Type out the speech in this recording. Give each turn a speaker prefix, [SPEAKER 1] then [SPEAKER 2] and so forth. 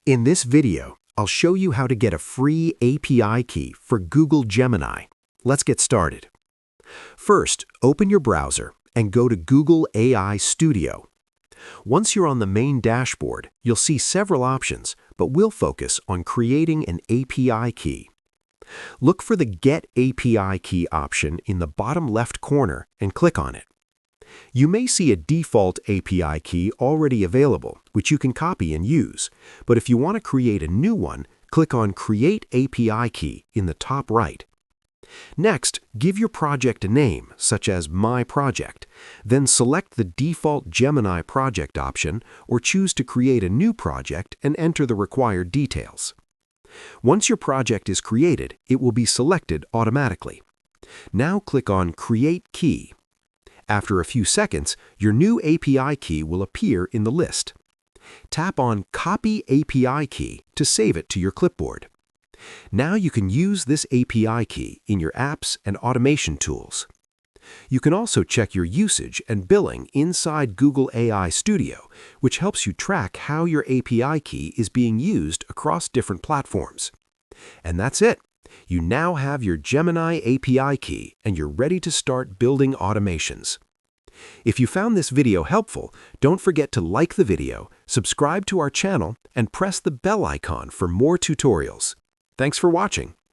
[SPEAKER 1] In this video, I'll show you how to get a free API key for Google Gemini. Let's get started. First, open your browser and go to Google AI Studio. Once you're on the main dashboard, you'll see several options, but we'll focus on creating an API key. Look for the Get API Key option in the bottom left corner and click on it. You may see a default API key already available, which you can copy and use, but if you want to create a new one, click on Create API Key in the top right. Next, give your project a name, such as My Project, then select the default Gemini project option or choose to create a new project and enter the required details. Once your project is created, it will be selected automatically. Now click on Create Key. After a few seconds, your new API key will appear in the list. Tap on Copy API Key to save it to your clipboard. Now you can use this API key in your apps and automation tools. You can also check your usage and billing inside Google AI Studio, which helps you track how your API key is being used across different platforms. And that's it. You now have your Gemini API key and you're ready to start building automations. If you found this video helpful, don't forget to like the video, subscribe to our channel, and press the bell icon for more tutorials. Thanks for watching.